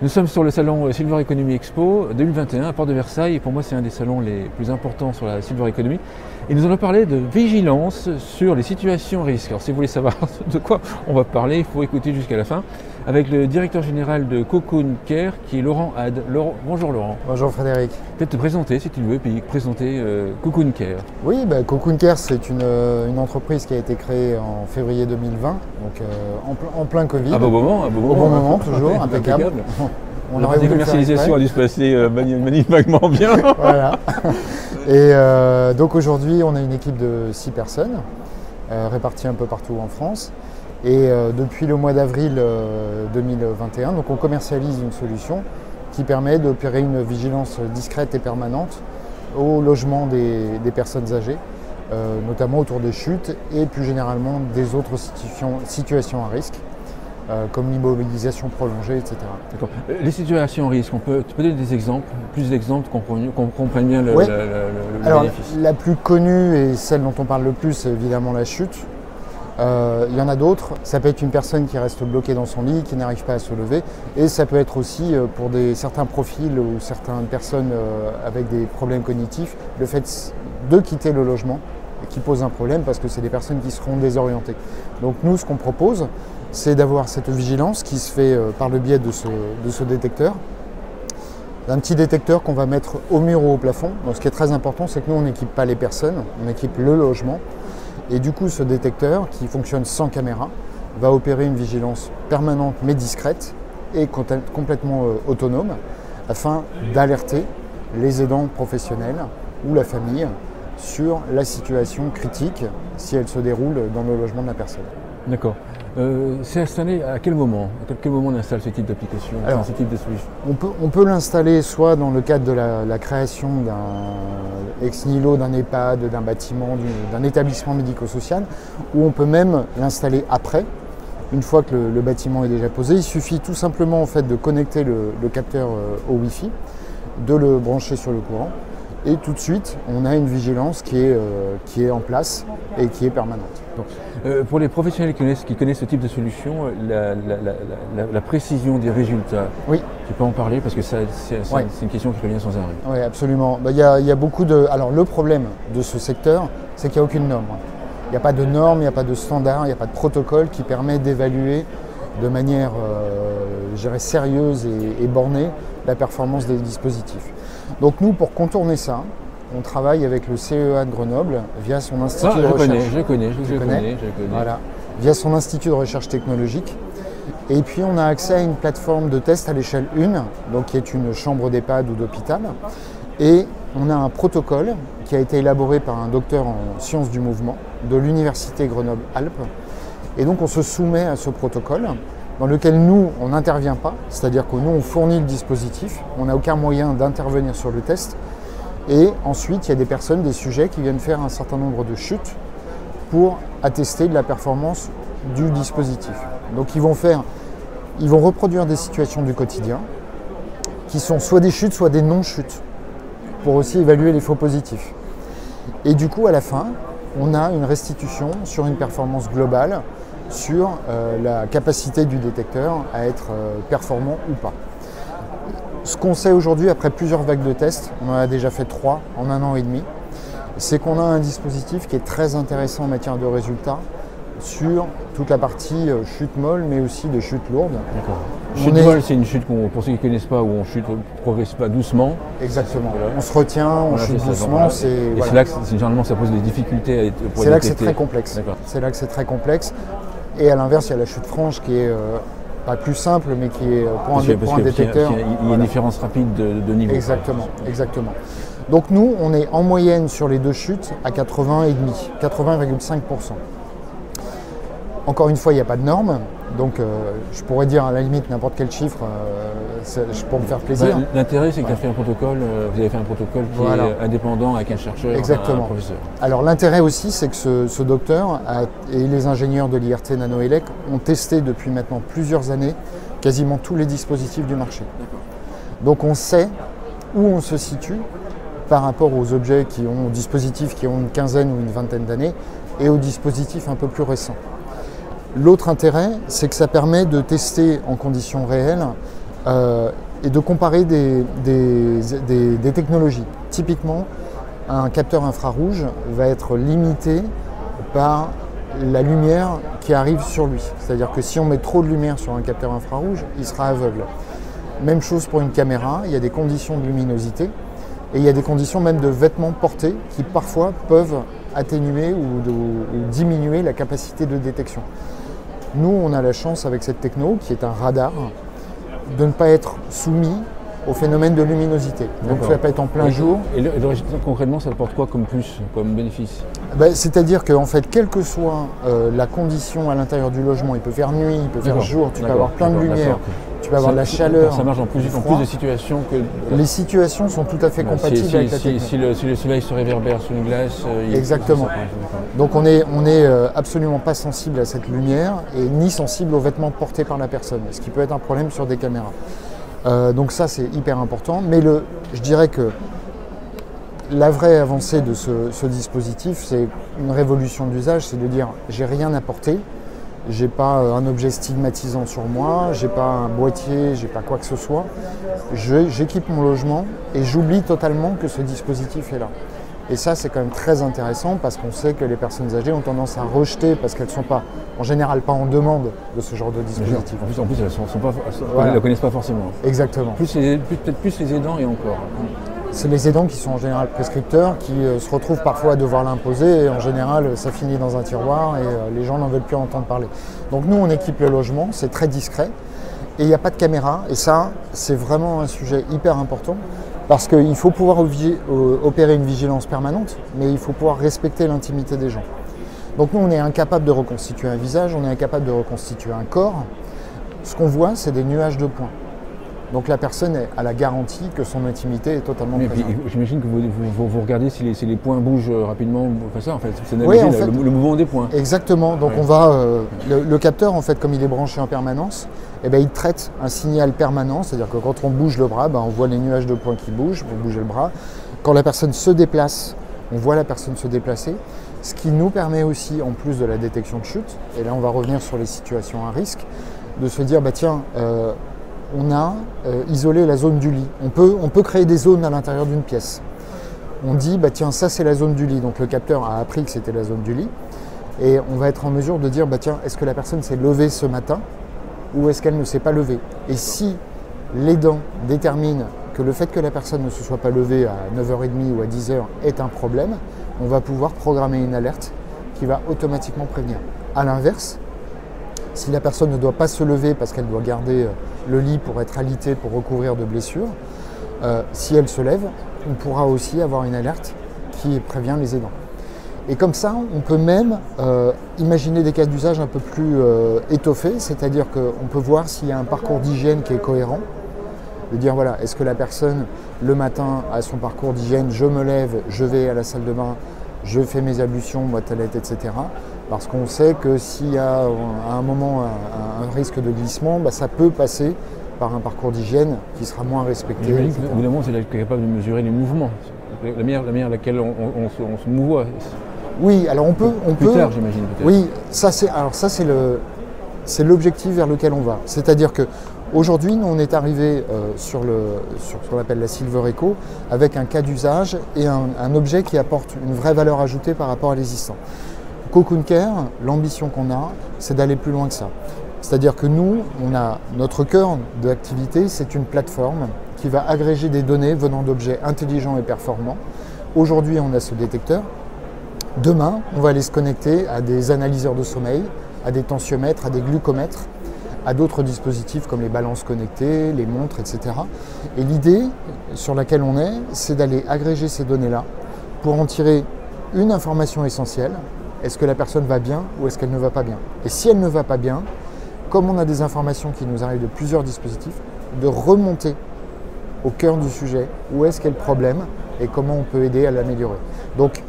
Nous sommes sur le salon Silver Economy Expo 2021 à Porte de Versailles et pour moi c'est un des salons les plus importants sur la Silver Economy et nous allons parler de vigilance sur les situations à risque. Alors si vous voulez savoir de quoi on va parler, il faut écouter jusqu'à la fin avec le directeur général de Cocoon Care qui est Laurent Had. Bonjour Laurent. Bonjour Frédéric. Peut-être te présenter si tu le veux, puis présenter Cocoon Care. Oui, Cocoon Care c'est une entreprise qui a été créée en février 2020, donc en plein Covid. Un beau moment, Au bon moment, toujours, impeccable. On aurait voulu la commercialisation a dû se passer magnifiquement bien. Voilà. Et donc aujourd'hui, on a une équipe de 6 personnes réparties un peu partout en France. Et depuis le mois d'avril 2021, donc on commercialise une solution qui permet d'opérer une vigilance discrète et permanente au logement des personnes âgées, notamment autour des chutes et plus généralement des autres situations à risque. Comme l'immobilisation prolongée, etc. D'accord. Les situations à risque, tu peux donner des exemples, plus d'exemples qu'on comprenne bien le bénéfice. La plus connue et celle dont on parle le plus, c'est évidemment la chute. Il y en a d'autres. Ça peut être une personne qui reste bloquée dans son lit, qui n'arrive pas à se lever. Et ça peut être aussi, pour certains profils ou certaines personnes avec des problèmes cognitifs, le fait de quitter le logement qui pose un problème parce que c'est des personnes qui seront désorientées. Donc nous, ce qu'on propose, c'est d'avoir cette vigilance qui se fait par le biais de ce détecteur. Un petit détecteur qu'on va mettre au mur ou au plafond. Donc, ce qui est très important, c'est que nous, on n'équipe pas les personnes, on équipe le logement. Et du coup, ce détecteur, qui fonctionne sans caméra, va opérer une vigilance permanente mais discrète et complètement autonome afin d'alerter les aidants professionnels ou la famille sur la situation critique si elle se déroule dans le logement de la personne. D'accord. C'est installé à quel moment? À quel moment on installe ce type d'application, ce type de solution? On peut l'installer soit dans le cadre de la création d'un ex nihilo, d'un EHPAD, d'un bâtiment, d'un établissement médico-social, ou on peut même l'installer après, une fois que le bâtiment est déjà posé. Il suffit tout simplement en fait, de connecter le capteur au Wi-Fi, de le brancher sur le courant, et tout de suite, on a une vigilance qui est en place et qui est permanente. Donc, pour les professionnels qui connaissent ce type de solution, la précision des résultats, oui. Tu peux en parler parce que c'est une question qui revient sans arrêt. Oui, absolument. Il y a beaucoup de... Alors, le problème de ce secteur, c'est qu'il n'y a aucune norme. Il n'y a pas de norme, il n'y a pas de standard, il n'y a pas de protocole qui permet d'évaluer de manière, je dirais, sérieuse et bornée la performance des dispositifs. Donc nous, pour contourner ça, on travaille avec le CEA de Grenoble via son institut de recherche. Je connais. Voilà, via son institut de recherche technologique. Et puis on a accès à une plateforme de test à l'échelle 1, donc qui est une chambre d'EHPAD ou d'hôpital. Et on a un protocole qui a été élaboré par un docteur en sciences du mouvement de l'université Grenoble-Alpes. Et donc on se soumet à ce protocole dans lequel nous, on n'intervient pas, c'est-à-dire que nous, on fournit le dispositif, on n'a aucun moyen d'intervenir sur le test. Et ensuite, il y a des personnes, des sujets qui viennent faire un certain nombre de chutes pour attester de la performance du dispositif. Donc ils vont reproduire des situations du quotidien qui sont soit des chutes, soit des non-chutes, pour aussi évaluer les faux positifs. Et du coup, à la fin, on a une restitution sur une performance globale sur la capacité du détecteur à être performant ou pas. Ce qu'on sait aujourd'hui, après plusieurs vagues de tests, on en a déjà fait 3 en 1 an et demi, c'est qu'on a un dispositif qui est très intéressant en matière de résultats sur toute la partie chute molle, mais aussi de chute lourde. D'accord. Chute molle, c'est une chute, pour ceux qui ne connaissent pas, où on chute, on ne progresse pas doucement. Exactement. Voilà. On se retient, on chute doucement. C'est là que généralement ça pose des difficultés pour c'est là que c'est très complexe. C'est là que c'est très complexe. Et à l'inverse, il y a la chute franche qui est pas plus simple, mais qui est pour un détecteur. Il y a une différence rapide de niveau. Exactement. Donc nous, on est en moyenne sur les 2 chutes à 80,5%. Encore une fois, il n'y a pas de norme, donc je pourrais dire à la limite n'importe quel chiffre pour me faire plaisir. L'intérêt, c'est que vous avez fait un protocole qui est indépendant avec un chercheur, un professeur. Alors l'intérêt aussi, c'est que ce docteur et les ingénieurs de l'IRT NanoElec ont testé depuis maintenant plusieurs années quasiment tous les dispositifs du marché. Donc on sait où on se situe par rapport aux dispositifs qui ont une quinzaine ou une vingtaine d'années et aux dispositifs un peu plus récents. L'autre intérêt, c'est que ça permet de tester en conditions réelles et de comparer des technologies. Typiquement, un capteur infrarouge va être limité par la lumière qui arrive sur lui. C'est-à-dire que si on met trop de lumière sur un capteur infrarouge, il sera aveugle. Même chose pour une caméra, il y a des conditions de luminosité et il y a des conditions même de vêtements portés qui parfois peuvent atténuer ou diminuer la capacité de détection. Nous, on a la chance avec cette techno, qui est un radar, de ne pas être soumis au phénomène de luminosité. Donc ça ne va pas être en plein jour. Et le résultat concrètement, ça apporte quoi comme plus, comme bénéfice? C'est-à-dire qu'en fait, quelle que soit la condition à l'intérieur du logement, il peut faire nuit, il peut faire jour, tu peux avoir plein de lumière, tu peux avoir de la chaleur. Ça marche en plus de situations que... Les situations sont tout à fait compatibles avec la techno. Si le soleil se réverbère sur une glace... Exactement. Donc on est absolument pas sensible à cette lumière et ni sensible aux vêtements portés par la personne, ce qui peut être un problème sur des caméras. Donc ça c'est hyper important, mais je dirais que la vraie avancée de ce dispositif, c'est une révolution d'usage, c'est de dire j'ai rien à porter, j'ai pas un objet stigmatisant sur moi, j'ai pas un boîtier, j'ai pas quoi que ce soit, j'équipe mon logement et j'oublie totalement que ce dispositif est là. Et ça c'est quand même très intéressant parce qu'on sait que les personnes âgées ont tendance à rejeter parce qu'elles ne sont pas, en général, pas en demande de ce genre de dispositif. En plus elles ne le connaissent pas forcément. Exactement. Peut-être plus les aidants et encore. C'est les aidants qui sont en général prescripteurs, qui se retrouvent parfois à devoir l'imposer et en général ça finit dans un tiroir et les gens n'en veulent plus entendre parler. Donc nous on équipe le logement, c'est très discret et il n'y a pas de caméra et ça c'est vraiment un sujet hyper important. Parce qu'il faut pouvoir opérer une vigilance permanente, mais il faut pouvoir respecter l'intimité des gens. Donc nous, on est incapable de reconstituer un visage, on est incapable de reconstituer un corps. Ce qu'on voit, c'est des nuages de points. Donc la personne a la garantie que son intimité est totalement présente. J'imagine que vous regardez si les points bougent rapidement, enfin ça en fait, c'est le mouvement des points. Exactement, donc on va, le capteur en fait comme il est branché en permanence, il traite un signal permanent, c'est-à-dire que quand on bouge le bras, on voit les nuages de points qui bougent pour bouger le bras. Quand la personne se déplace, on voit la personne se déplacer, ce qui nous permet aussi, en plus de la détection de chute, et là on va revenir sur les situations à risque, de se dire on a isolé la zone du lit. On peut créer des zones à l'intérieur d'une pièce. On dit, ça c'est la zone du lit. Donc le capteur a appris que c'était la zone du lit. Et on va être en mesure de dire, est-ce que la personne s'est levée ce matin ou est-ce qu'elle ne s'est pas levée? Et si l'aidant détermine que le fait que la personne ne se soit pas levée à 9h30 ou à 10h est un problème, on va pouvoir programmer une alerte qui va automatiquement prévenir. À l'inverse, si la personne ne doit pas se lever parce qu'elle doit garder le lit pour être alitée, pour recouvrir de blessures, si elle se lève, on pourra aussi avoir une alerte qui prévient les aidants. Et comme ça, on peut même imaginer des cas d'usage un peu plus étoffés, c'est-à-dire qu'on peut voir s'il y a un parcours d'hygiène qui est cohérent, de dire est-ce que la personne, le matin, a son parcours d'hygiène, je me lève, je vais à la salle de bain, je fais mes ablutions, boîte à lettres, etc. Parce qu'on sait que s'il y a à un moment un risque de glissement, ça peut passer par un parcours d'hygiène qui sera moins respecté. Évidemment, c'est capable de mesurer les mouvements, la manière à laquelle on se mouvoie. Oui, alors on peut. Plus tard, j'imagine peut-être. Oui, ça c'est l'objectif vers lequel on va. C'est-à-dire que aujourd'hui, nous on est arrivé sur ce qu'on appelle la Silver Eco avec un cas d'usage et un objet qui apporte une vraie valeur ajoutée par rapport à l'existant. Cocoon Care, l'ambition qu'on a, c'est d'aller plus loin que ça. C'est-à-dire que nous, notre cœur d'activité, c'est une plateforme qui va agréger des données venant d'objets intelligents et performants. Aujourd'hui, on a ce détecteur. Demain, on va aller se connecter à des analyseurs de sommeil, à des tensiomètres, à des glucomètres, à d'autres dispositifs comme les balances connectées, les montres, etc. Et l'idée sur laquelle on est, c'est d'aller agréger ces données-là pour en tirer une information essentielle. Est-ce que la personne va bien ou est-ce qu'elle ne va pas bien? Et si elle ne va pas bien, comme on a des informations qui nous arrivent de plusieurs dispositifs, de remonter au cœur du sujet, où est-ce qu'est le problème et comment on peut aider à l'améliorer. Donc,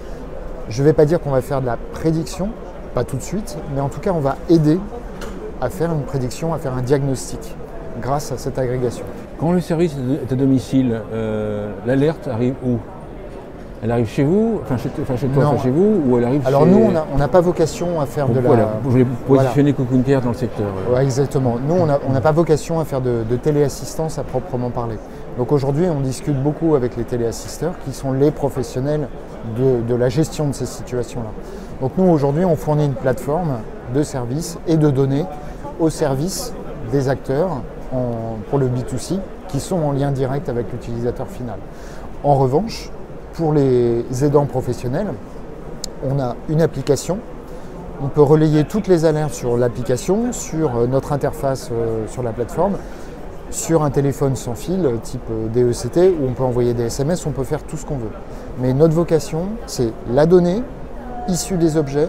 je ne vais pas dire qu'on va faire de la prédiction, pas tout de suite, mais en tout cas, on va aider à faire une prédiction, à faire un diagnostic grâce à cette agrégation. Quand le service est à domicile, l'alerte arrive où? Elle arrive chez vous, chez toi, Non. chez vous, ou elle arrive Alors chez... nous, on n'a pas vocation à faire de la... Voilà, je voulais Voilà. positionner Cocoon Care dans le secteur. Ouais, exactement. Nous, on n'a pas vocation à faire de téléassistance à proprement parler. Donc aujourd'hui, on discute beaucoup avec les téléassisteurs qui sont les professionnels de la gestion de ces situations-là. Donc nous, aujourd'hui, on fournit une plateforme de services et de données au service des acteurs pour le B2C qui sont en lien direct avec l'utilisateur final. En revanche, pour les aidants professionnels, on a une application. On peut relayer toutes les alertes sur l'application, sur notre interface sur la plateforme, sur un téléphone sans fil type DECT où on peut envoyer des SMS, on peut faire tout ce qu'on veut. Mais notre vocation, c'est la donnée issue des objets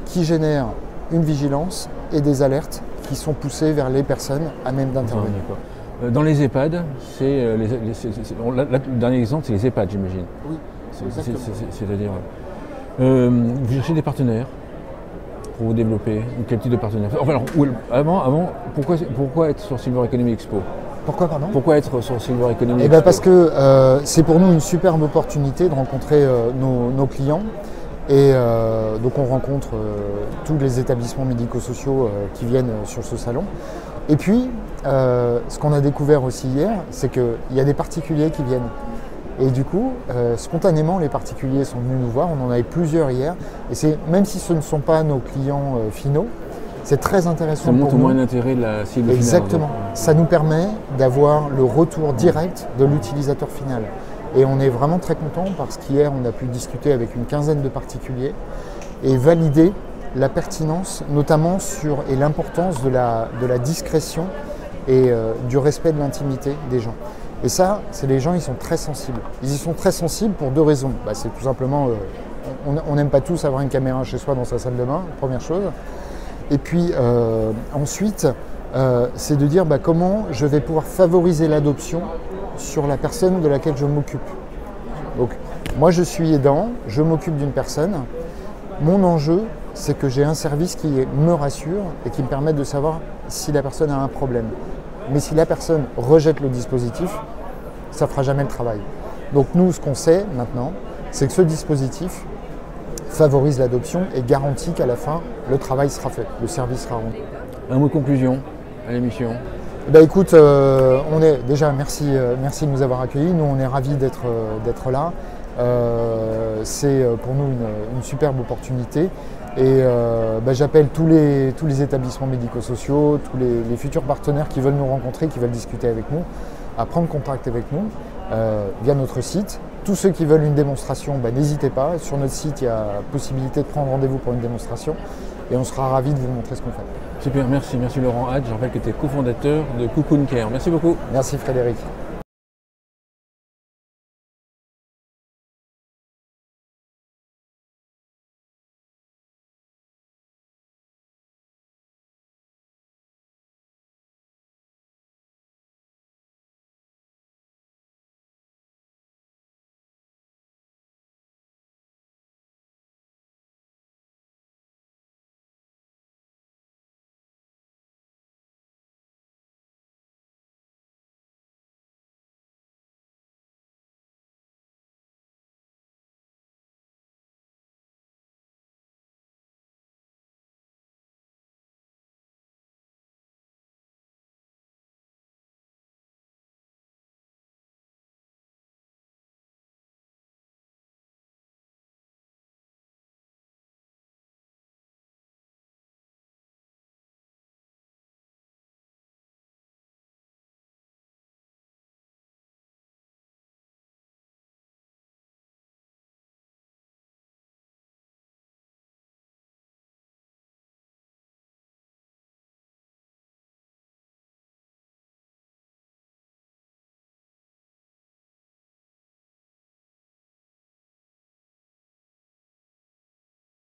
qui génère une vigilance et des alertes qui sont poussées vers les personnes à même d'intervenir. Dans les EHPAD, le dernier exemple, c'est les EHPAD, j'imagine. Oui, C'est-à-dire, vous cherchez des partenaires pour vous développer, ou quel type de partenaire? Enfin, alors, avant, pourquoi être sur Silver Economy Expo? Pourquoi, pardon? Pourquoi être sur Silver Economy Eh Expo? parce que c'est pour nous une superbe opportunité de rencontrer nos clients. Et donc on rencontre tous les établissements médico-sociaux qui viennent sur ce salon. Et puis, ce qu'on a découvert aussi hier, c'est qu'il y a des particuliers qui viennent. Et du coup, spontanément, les particuliers sont venus nous voir. On en avait plusieurs hier. Et même si ce ne sont pas nos clients finaux, c'est très intéressant pour nous. Ça montre au moins nous. l'intérêt de la cible finale. Exactement. Ça nous permet d'avoir le retour direct de l'utilisateur final. Et on est vraiment très content parce qu'hier, on a pu discuter avec une quinzaine de particuliers et valider la pertinence, notamment et l'importance de la discrétion et du respect de l'intimité des gens. Et ça, c'est les gens, ils sont très sensibles. Ils y sont très sensibles pour deux raisons. C'est tout simplement, on n'aime pas tous avoir une caméra chez soi dans sa salle de bain, première chose. Et puis ensuite, c'est de dire comment je vais pouvoir favoriser l'adoption sur la personne de laquelle je m'occupe. Donc, moi je suis aidant, je m'occupe d'une personne. Mon enjeu, c'est que j'ai un service qui me rassure et qui me permet de savoir si la personne a un problème. Mais si la personne rejette le dispositif, ça ne fera jamais le travail. Donc nous, ce qu'on sait maintenant, c'est que ce dispositif favorise l'adoption et garantit qu'à la fin, le travail sera fait, le service sera rendu. Un mot de conclusion à l'émission. Écoute, merci de nous avoir accueillis. Nous, on est ravis d'être là. C'est pour nous une superbe opportunité. Et j'appelle tous les établissements médico-sociaux, tous les futurs partenaires qui veulent nous rencontrer, qui veulent discuter avec nous, à prendre contact avec nous via notre site. Tous ceux qui veulent une démonstration, n'hésitez pas. Sur notre site, il y a possibilité de prendre rendez-vous pour une démonstration. Et on sera ravis de vous montrer ce qu'on fait. Super, merci Laurent Hadj. Je rappelle que tu es cofondateur de Cocoon Care. Merci beaucoup. Merci Frédéric.